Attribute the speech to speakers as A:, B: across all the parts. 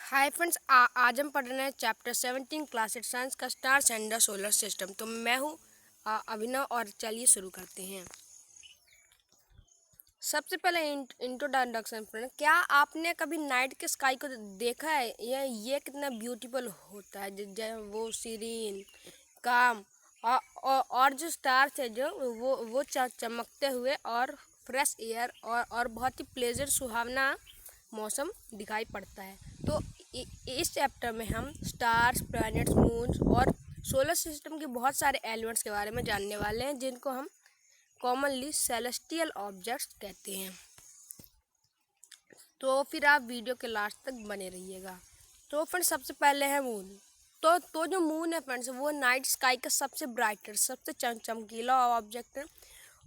A: Hi friends, आज हम पढ़ रहे हैं चैप्टर 17 क्लास 8 साइंस का stars and the solar system. तो मैं हूँ अभिनव और चलिए शुरू करते हैं। सबसे पहले इंट्रोडक्शन फ्रेंड, क्या आपने कभी नाइट के स्काई को देखा है? ये कितना ब्यूटीफुल होता है, वो सीरीन काम और जो स्टार्स है जो वो चमकते हुए और फ्रेश एयर और बहुत ही प्लेजर सुहावना मौसम दिखाई पड़ता है। तो इस चैप्टर में हम स्टार्स, प्लैनेट्स, मून्स और सोलर सिस्टम के बहुत सारे एलिमेंट्स के बारे में जानने वाले हैं, जिनको हम कॉमनली सेलेस्टियल ऑब्जेक्ट्स कहते हैं। तो फिर आप वीडियो के लास्ट तक बने रहिएगा। तो फ्रेंड्स, सबसे पहले है मून। तो जो मून है फ्रेंड्स, वो नाइट स्काई का सबसे ब्राइटर, सबसे चमकीला ऑब्जेक्ट है।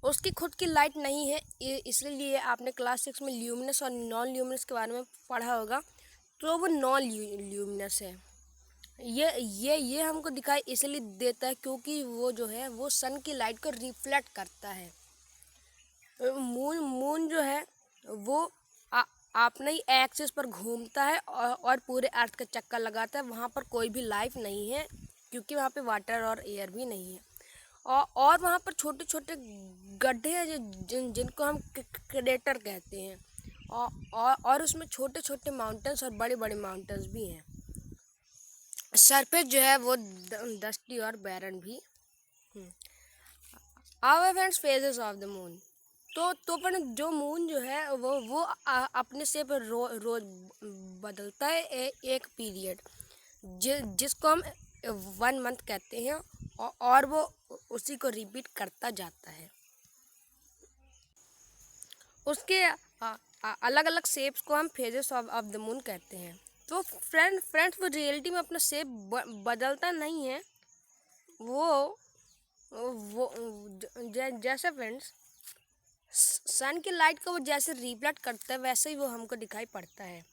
A: उसकी खुद की लाइट नहीं है, इसलिए आपने क्लास 6 में ल्यूमिनस और नॉन ल्यूमिनस के बारे में पढ़ा होगा। तो वो नॉन ल्यूमिनस है। ये हमको दिखाई इसलिए देता है क्योंकि वो जो है वो सन की लाइट को रिफ्लेक्ट करता है। मून जो है वो अपने ही एक्सिस पर घूमता है और पूरे अर्थ का चक्कर लगाता है। वहाँ पर कोई भी लाइफ नहीं है क्योंकि वहाँ पे वाटर और एयर भी नहीं है। और वहाँ पर छोटे छोटे गड्ढे हैं जिनको हम क्रेटर कहते हैं। और उसमें छोटे छोटे माउंटेन्स और बड़े बड़े माउंटेन्स भी हैं। सरफेस जो है वो डस्टी और बैरन भी। Our friends, phases of the moon. तो पर जो मून जो है वो अपने से पर रोज बदलता है। एक पीरियड जिसको हम 1 मंथ कहते हैं, और वो उसी को रिपीट करता जाता है। उसके अलग अलग शेप्स को हम फेजेस ऑफ द मून कहते हैं। तो फ्रेंड्स, वो रियलिटी में अपना शेप बदलता नहीं है। वो जैसे फ्रेंड्स सन की लाइट को वो जैसे रिफ्लेक्ट करता है, वैसे ही वो हमको दिखाई पड़ता है।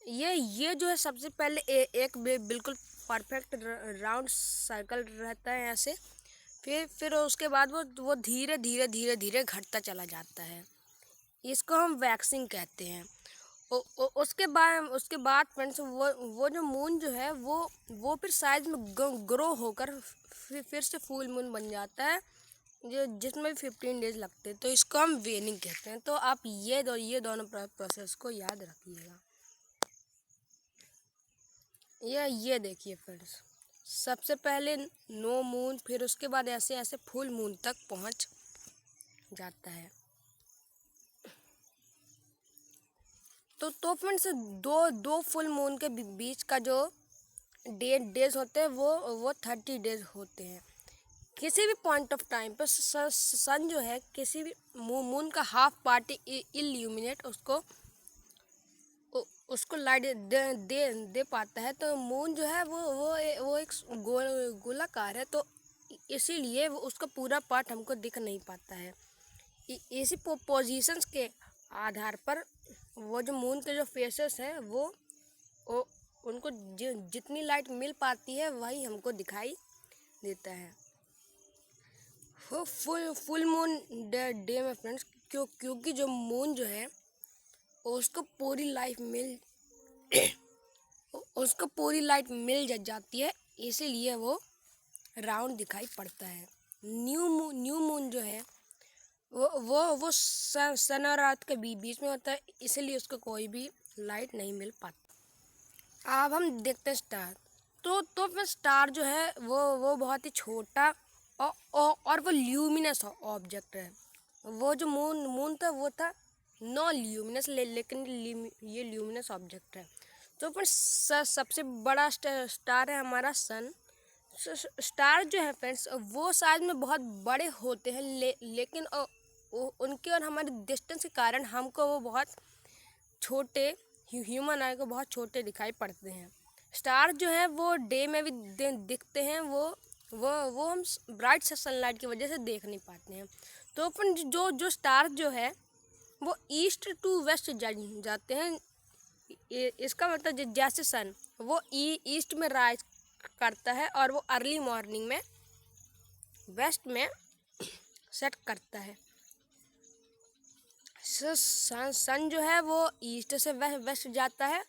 A: ये जो है सबसे पहले एक बिल्कुल परफेक्ट राउंड सर्कल रहता है ऐसे। फिर उसके बाद वो धीरे धीरे धीरे धीरे घटता चला जाता है। इसको हम वैक्सिंग कहते हैं। उसके बाद फ्रेंड्स, वो जो मून जो है वो फिर साइज में ग्रो होकर फिर से फुल मून बन जाता है, जो जिसमें 15 डेज लगते हैं। तो इसको हम वेनिंग कहते हैं। तो आप ये दोनों प्रोसेस को याद रखिएगा। ये देखिए फ्रेंड्स, सबसे पहले नो मून, फिर उसके बाद ऐसे ऐसे फुल मून तक पहुंच जाता है। तो फ्रेंड्स, दो फुल मून के बीच का जो डेज होते हैं वो 30 डेज होते हैं। किसी भी पॉइंट ऑफ टाइम पर सन जो है किसी भी मून का हाफ पार्ट इल्यूमिनेट उसको लाइट दे पाता है। तो मून जो है वो एक गोलाकार है, तो इसीलिए वो उसका पूरा पार्ट हमको दिख नहीं पाता है। इसी पोजीशंस के आधार पर वो जो मून के जो फेसेस हैं वो उनको जितनी लाइट मिल पाती है वही हमको दिखाई देता है। वो फुल मून डे में फ्रेंड्स, क्योंकि जो मून जो है उसको पूरी लाइट मिल जाती है, इसीलिए वो राउंड दिखाई पड़ता है। न्यू मून जो है वो सन और अर्थ के बीच में होता है, इसीलिए उसको कोई भी लाइट नहीं मिल पाती। अब हम देखते हैं स्टार। तो फिर स्टार जो है वो बहुत ही छोटा और वो ल्यूमिनस ऑब्जेक्ट है। वो जो मून था वो था नॉन ल्यूमिनस, लेकिन ये ल्यूमिनस ऑब्जेक्ट है। तो फिर सबसे बड़ा स्टार है हमारा सन। स्टार जो है फ्रेंड्स, वो साइज में बहुत बड़े होते हैं, लेकिन उनके और हमारे डिस्टेंस के कारण हमको वो बहुत छोटे, ह्यूमन आई को बहुत छोटे दिखाई पड़ते हैं। स्टार जो है वो डे में भी दिखते हैं, वो हम ब्राइट सनलाइट की वजह से देख नहीं पाते हैं। तो अपन जो स्टार जो है वो ईस्ट टू वेस्ट जाते हैं। इसका मतलब जैसे सन वो ईस्ट में राइज करता है और वो अर्ली मॉर्निंग में वेस्ट में सेट करता है। सन जो है वो ईस्ट से वेस्ट जाता है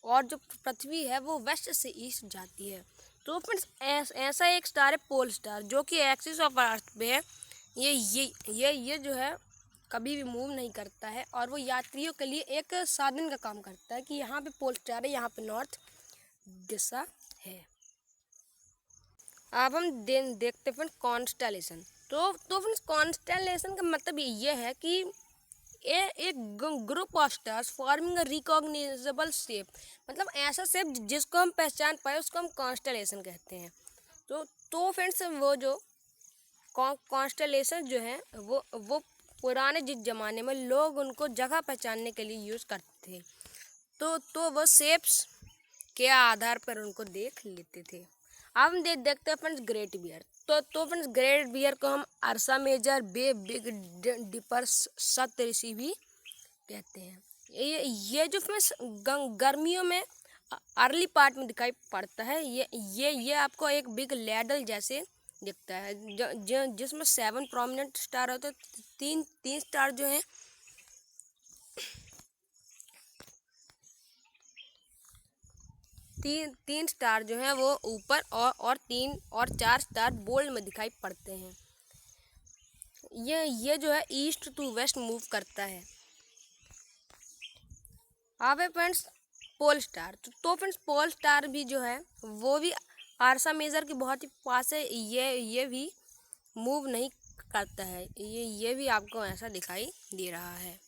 A: और जो पृथ्वी है वो वेस्ट से ईस्ट जाती है। तो फ्रेंड्स ऐसा एक स्टार है पोल स्टार, जो कि एक्सिस ऑफ अर्थ पे है। ये जो है कभी भी मूव नहीं करता है, और वो यात्रियों के लिए एक साधन का काम करता है कि यहाँ पे पोल स्टार है, यहाँ पे नॉर्थ दिशा है। अब हम देखते हैं कॉन्स्टेलेशन। तो फ्रेंड्स कॉन्स्टेलेशन का मतलब ये है कि एक group of stars forming a recognizable shape, मतलब ऐसा शेप जिसको हम पहचान पाए उसको हम कॉन्स्टेलेशन कहते हैं। तो फ्रेंड्स वो जो कॉन्स्टेलेशन जो है वो पुराने जिस ज़माने में लोग उनको जगह पहचानने के लिए यूज़ करते थे, तो वो शेप्स के आधार पर उनको देख लेते थे। अब हम देखते हैं फ्रेंड्स ग्रेट बियर। तो फ्रेंड्स ग्रेट बियर को हम अर्सा मेजर, बे बिग डिपर, सप्तऋषि भी कहते हैं। ये जो फ्रेंड्स गर्मियों में अर्ली पार्ट में दिखाई पड़ता है। ये आपको एक बिग लैडल जैसे दिखता है, जिसमें 7 प्रोमिनेंट स्टार होते हैं। तीन स्टार जो हैं तीन स्टार जो हैं वो ऊपर और 3 और 4 स्टार बोल्ड में दिखाई पड़ते हैं। ये जो है ईस्ट टू वेस्ट मूव करता है। अब है फ्रेंड्स पोल स्टार। तो फ्रेंड्स पोल स्टार भी जो है वो भी आर्सा मेजर के बहुत ही पास है। ये भी मूव नहीं करता है। ये भी आपको ऐसा दिखाई दे रहा है।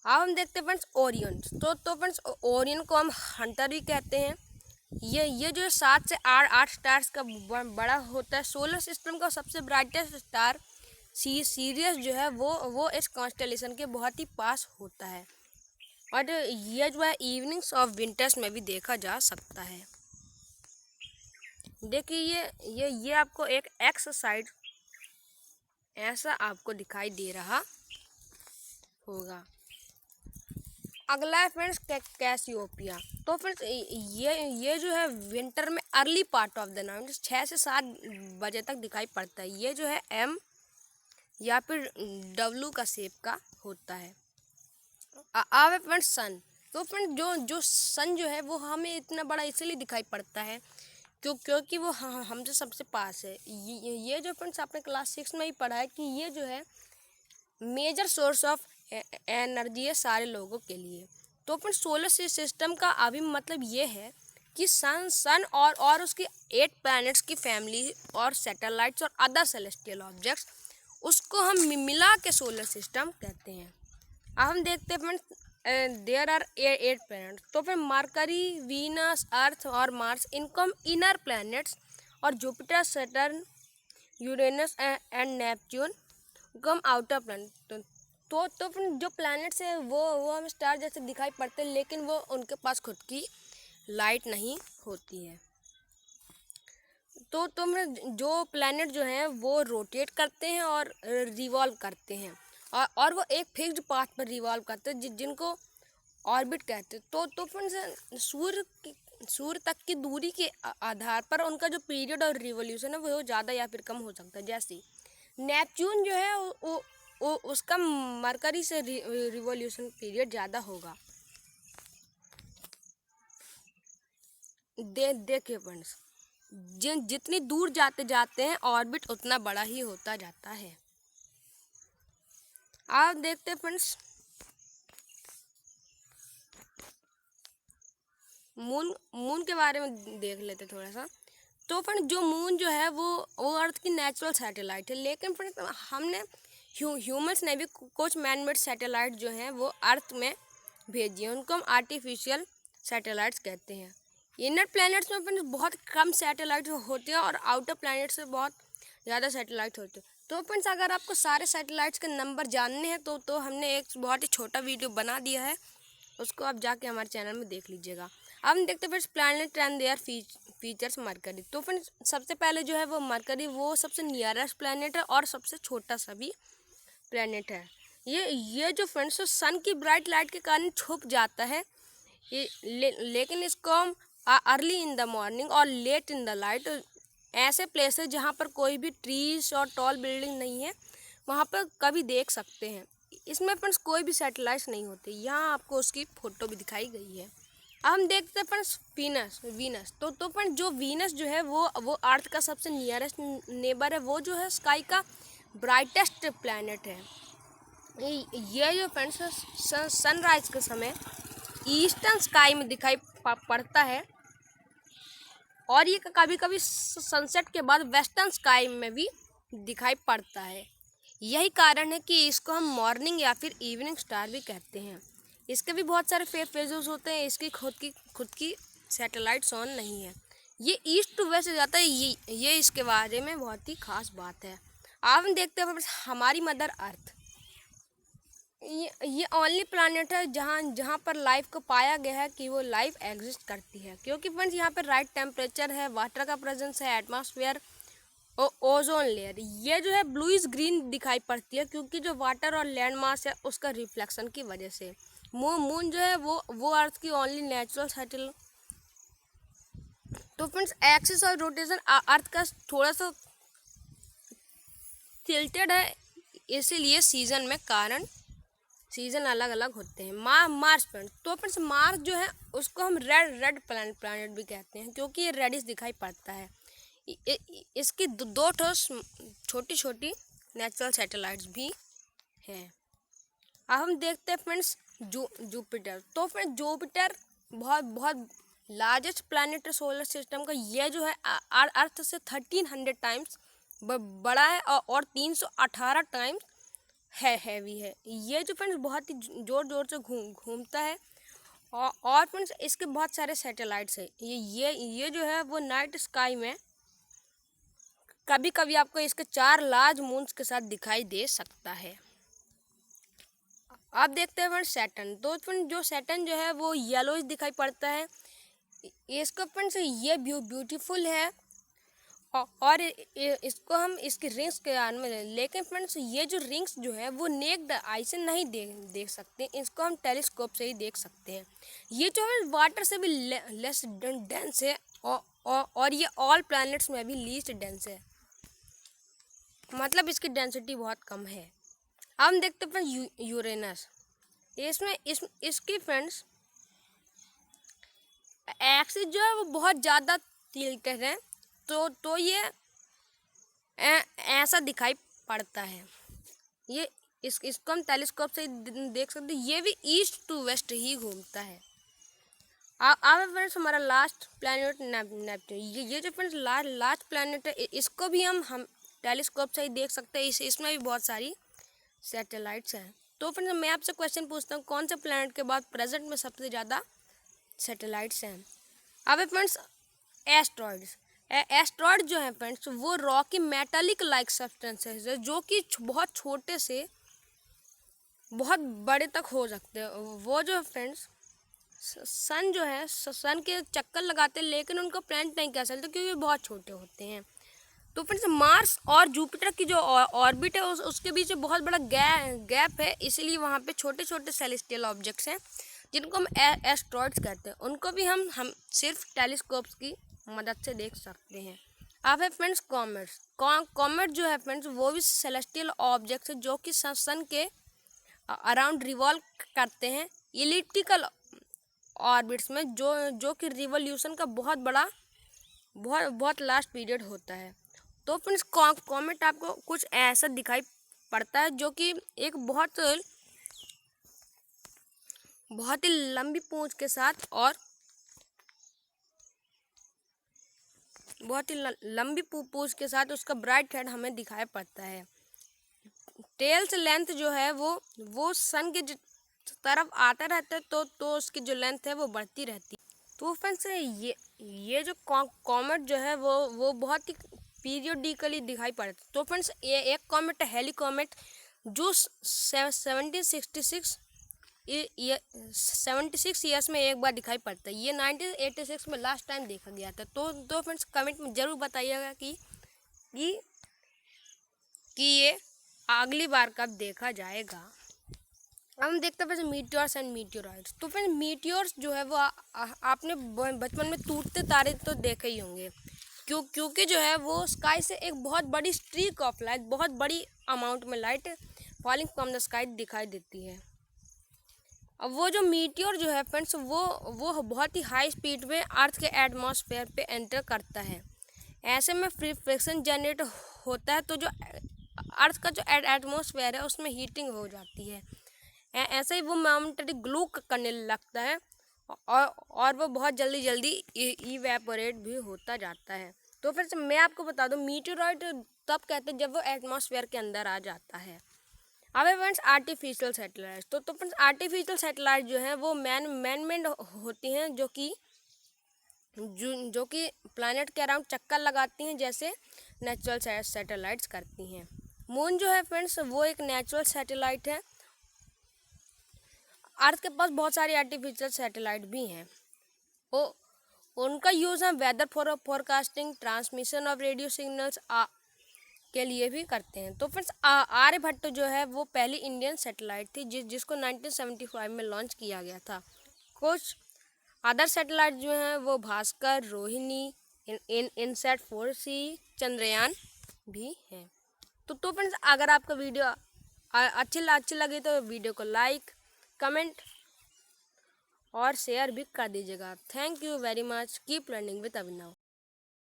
A: अब हम देखते हैं फ्रेंड्स ओरियन। तो फ्रेंड्स ओरियन को हम हंटर भी कहते हैं। ये जो 7 से 8 स्टार्स का बड़ा होता है। सोलर सिस्टम का सबसे ब्राइटेस्ट स्टार सीरियस जो है वो इस कॉन्स्टेलेशन के बहुत ही पास होता है, और ये जो है इवनिंग्स ऑफ विंटर्स में भी देखा जा सकता है। देखिए ये आपको एक एक्स साइड ऐसा आपको दिखाई दे रहा होगा। अगला है फ्रेंड्स कैसियोपिया। तो फ्रेंड्स ये जो है विंटर में early part of the night 6 से 7 बजे तक दिखाई पड़ता है। ये जो है एम या फिर डब्लू का शेप का होता है। अब है फ्रेंड्स सन। तो फ्रेंड्स जो सन जो है वो हमें इतना बड़ा इसलिए दिखाई पड़ता है क्योंकि वो हमसे सबसे पास है। ये जो फ्रेंड्स आपने क्लास 6 में ही पढ़ा है कि ये जो है मेजर सोर्स ऑफ एनर्जी है सारे लोगों के लिए। तो फिर सोलर सिस्टम का अभी मतलब ये है कि सन और उसकी 8 प्लैनेट्स की फैमिली और सैटेलाइट्स और अदर सेलेस्टियल ऑब्जेक्ट्स, उसको हम मिला के सोलर सिस्टम कहते हैं। अब हम देखते हैं फ्रेंड्स देयर आर 8 प्लैनेट्स। तो फिर मरकरी, वीनस, अर्थ और मार्स, इनको हम इनर प्लैनेट्स, और Jupiter, Saturn, Uranus and Neptune को हम आउटर प्लैनेट। तो फिर जो प्लैनेट्स है वो हमें स्टार जैसे दिखाई पड़ते हैं, लेकिन वो उनके पास खुद की लाइट नहीं होती है। तो जो प्लैनेट जो हैं वो रोटेट करते हैं और रिवॉल्व करते हैं, और वो एक फिक्स्ड पाथ पर रिवॉल्व करते हैं जिनको ऑर्बिट कहते हैं। तो फिर सूर्य तक की दूरी के आधार पर उनका जो पीरियड और रिवोल्यूशन है वो ज़्यादा या फिर कम हो सकता है। जैसे नेपच्यून जो है उसका मरकरी से रिवोल्यूशन पीरियड ज़्यादा होगा। देखिए फ्रेंड्स, जितनी दूर जाते हैं ऑर्बिट उतना बड़ा ही होता जाता है। आप देखते हैं फ्रेंड्स मून के बारे में देख लेते थोड़ा सा। तो फ्रेंड्स जो मून जो है वो अर्थ की नेचुरल सैटेलाइट है, लेकिन फ्रेंड्स हमने ह्यूमंस ने भी कुछ मैनमेड सैटेलाइट जो हैं वो अर्थ में भेजी हैं, उनको हम आर्टिफिशियल सैटेलाइट्स कहते हैं। इनर प्लैनेट्स में फ्रेंड्स बहुत कम सैटेलाइट होते हैं और आउटर प्लैनेट्स में बहुत ज़्यादा सैटेलाइट होते हैं। तो फ्रेंड्स अगर आपको सारे सैटेलाइट्स के नंबर जानने हैं तो हमने एक बहुत ही छोटा वीडियो बना दिया है, उसको आप जाके हमारे चैनल में देख लीजिएगा। अब हम देखते हैं friends planet and their features Mercury. तो फ्रेंड्स सबसे पहले जो है वो मरकरी, वो सबसे नियरेस्ट प्लैनेट है और सबसे छोटा सा भी प्लैनेट है। ये जो फ्रेंड्स सन की ब्राइट लाइट के कारण छुप जाता है, लेकिन इसको हम अर्ली इन द मॉर्निंग और लेट इन द लाइट, ऐसे प्लेस है जहाँ पर कोई भी ट्रीज और टॉल बिल्डिंग नहीं है, वहाँ पर कभी देख सकते हैं। इसमें फ्रेंड्स कोई भी सैटेलाइट्स नहीं होते। यहाँ आपको उसकी फ़ोटो भी दिखाई गई है। अब हम देखते हैं फ्रेंड्स वीनस। तो फ्रेंड्स जो वीनस जो है वो अर्थ का सबसे नियरेस्ट नेबर है। वो जो है स्काई का ब्राइटेस्ट प्लैनेट है। ये जो फ्रेंड्स सनराइज के समय ईस्टर्न स्काई में दिखाई पड़ता है और ये कभी कभी सनसेट के बाद वेस्टर्न स्काई में भी दिखाई पड़ता है। यही कारण है कि इसको हम मॉर्निंग या फिर इवनिंग स्टार भी कहते हैं। इसके भी बहुत सारे फेजेस होते हैं। इसकी खुद की सैटेलाइट्स ऑन नहीं है। ये ईस्ट टू वेस्ट जाता है। ये इसके बारे में बहुत ही खास बात है। अब हम देखते हैं हमारी मदर अर्थ। ये ओनली प्लैनेट है जहाँ पर लाइफ को पाया गया है कि वो लाइफ एग्जिस्ट करती है, क्योंकि फ्रेंड्स यहाँ पर राइट टेम्परेचर है, वाटर का प्रेजेंस है, एटमॉस्फेयर, ओजोन लेयर। ये जो है ब्लूइश ग्रीन दिखाई पड़ती है क्योंकि जो वाटर और लैंड मास है उसका रिफ्लेक्शन की वजह से। मून जो है वो अर्थ की ओनली नेचुरल सैटेलाइट। तो फ्रेंड्स एक्सिस और रोटेशन अर्थ का थोड़ा सा टिल्टेड है, इसीलिए सीजन में कारण सीजन अलग अलग होते हैं। मार्स फ्रेंड्स, तो फ्रेंड्स मार्स जो है उसको हम रेड प्लैनेट भी कहते हैं क्योंकि ये रेडिश दिखाई पड़ता है। इसकी दो छोटी छोटी नेचुरल सैटेलाइट्स भी हैं। अब हम देखते हैं फ्रेंड्स जुपिटर। तो फ्रेंड्स जुपिटर बहुत लार्जेस्ट प्लैनेट है सोलर सिस्टम का। ये जो है अर्थ से 1300 टाइम्स बड़ा है और 318 टाइम्स हैवी है। ये जो फ्रेंड्स बहुत ही जोर से घूमता है और फ्रेंड्स इसके बहुत सारे सैटेलाइट्स है। ये जो है वो नाइट स्काई में कभी कभी आपको इसके 4 लार्ज मून्स के साथ दिखाई दे सकता है। आप देखते हैं फ्रेंड्स सैटर्न। तो फ्रेंड्स जो सैटर्न जो है वो येलोइश दिखाई पड़ता है। इसका फ्रेंड्स ये ब्यूटीफुल है और इसको हम इसकी रिंग्स के आन में, लेकिन फ्रेंड्स ये जो रिंग्स जो है वो नेक्ड आई से नहीं देख सकते। इसको हम टेलीस्कोप से ही देख सकते हैं। ये जो है वाटर से भी लेस डेंस है और ये ऑल प्लैनेट्स में भी लीस्ट डेंस है, मतलब इसकी डेंसिटी बहुत कम है। अब हम देखते हैं फ्रेंड्स यूरेनस। इसमें इसकी फ्रेंड्स एक्सिस जो है वो बहुत ज़्यादा टिल्टेड है, तो ये ऐसा दिखाई पड़ता है। ये इसको हम टेलीस्कोप से देख सकते हैं। ये भी ईस्ट टू वेस्ट ही घूमता है। अब फ्रेंड्स हमारा लास्ट प्लैनेट नेपट्टून। ये जो फ्रेंड्स लास्ट प्लैनेट है इसको भी हम टेलीस्कोप से ही देख सकते हैं। इसमें भी बहुत सारी सैटेलाइट्स हैं। तो फ्रेंड्स मैं आपसे क्वेश्चन पूछता हूँ, कौन से प्लैनेट के बाद प्रेजेंट में सबसे ज़्यादा सैटेलाइट्स हैं? अब फ्रेंड्स एस्ट्रॉइड्स। एस्ट्रॉइड जो है फ्रेंड्स वो रॉकी मेटालिक लाइक सब्सटेंसेस है जो कि बहुत छोटे से बहुत बड़े तक हो सकते हैं। वो जो है फ्रेंड्स सन जो है सन के चक्कर लगाते हैं, लेकिन उनको प्लैनेट नहीं कह सकते क्योंकि बहुत छोटे होते हैं। तो फ्रेंड्स मार्स और जुपिटर की जो ऑर्बिट है उसके बीच में बहुत बड़ा गैप है, इसीलिए वहाँ पे छोटे छोटे सेलेस्टियल ऑब्जेक्ट्स हैं जिनको हम एस्ट्रॉइड्स कहते हैं। उनको भी हम सिर्फ टेलीस्कोप्स की मदद से देख सकते हैं। अब है फ्रेंड्स कॉमेट्स। कॉमेट जो है फ्रेंड्स वो भी सेलेस्टियल ऑब्जेक्ट्स है जो कि सन के अराउंड रिवॉल्व करते हैं इलिप्टिकल ऑर्बिट्स में, जो कि रिवोल्यूशन का बहुत लास्ट पीरियड होता है। तो फ्रेंड्स कॉमेट आपको कुछ ऐसा दिखाई पड़ता है जो कि एक बहुत ही लंबी पूंछ के साथ और बहुत ही लंबी पूंछ के साथ उसका ब्राइट हेड हमें दिखाई पड़ता है। टेल्स लेंथ जो है वो सन के तरफ आता रहता है, तो उसकी जो लेंथ है वो बढ़ती रहती है। तो फ्रेंड्स ये जो कॉमेट जो है वो बहुत ही पीरियोडिकली दिखाई पड़ता है। तो फ्रेंड्स एक कॉमेट है हेली कॉमेट जो 76 ईयर्स में एक बार दिखाई पड़ता है। ये 1986 में लास्ट टाइम देखा गया था। तो फ्रेंड्स कमेंट में ज़रूर बताइएगा कि ये अगली बार कब देखा जाएगा। हम देखते हैं मीटियोर्स एंड मीटियोराइट्स। तो फ्रेंड्स मीटियोर्स जो है वो आपने बचपन में टूटते तारे तो देखे ही होंगे, क्योंकि जो है वो स्काई से एक बहुत बड़ी स्ट्रीक ऑफ लाइट, बहुत बड़ी अमाउंट में light falling from the sky दिखाई देती है। अब वो जो मीटियोर जो है फ्रेंड्स वो बहुत ही हाई स्पीड में अर्थ के एटमॉस्फेयर पे एंटर करता है। ऐसे में फ्रिक्शन जनरेट होता है, तो जो अर्थ का जो एटमॉस्फेयर है उसमें हीटिंग हो जाती है। ऐसे ही वो मोमेंटरी ग्लू करने लगता है और वो बहुत जल्दी इवेपोरेट भी होता जाता है। तो फिर से मैं आपको बता दूं, मीटेरॉइड तब कहते हैं जब वो एटमॉस्फेयर के अंदर आ जाता है। अब फ्रेंड्स आर्टिफिशियल सैटेलाइट, तो फ्रेंड्स आर्टिफिशियल सैटेलाइट जो है वो मैन मेड होती हैं, जो कि प्लैनेट के अराउंड चक्कर लगाती हैं, जैसे नेचुरल सैटेलाइट्स करती हैं। मून जो है फ्रेंड्स वो एक नेचुरल सैटेलाइट है। अर्थ के पास बहुत सारी आर्टिफिशियल सैटेलाइट भी हैं। वो उनका यूज़ हम weather forecasting, transmission of radio signals के लिए भी करते हैं। तो फ्रेंड्स आर्यभट्ट जो है वो पहली इंडियन सैटेलाइट थी जिसको 1975 में लॉन्च किया गया था। कुछ अदर सैटेलाइट जो हैं वो भास्कर, रोहिणी, इनसैट 4C, चंद्रयान भी हैं। तो फ्रेंड्स अगर आपका वीडियो अच्छी लगी तो वीडियो को लाइक, कमेंट और शेयर भी कर दीजिएगा। Thank you very much. Keep learning with Abhinav.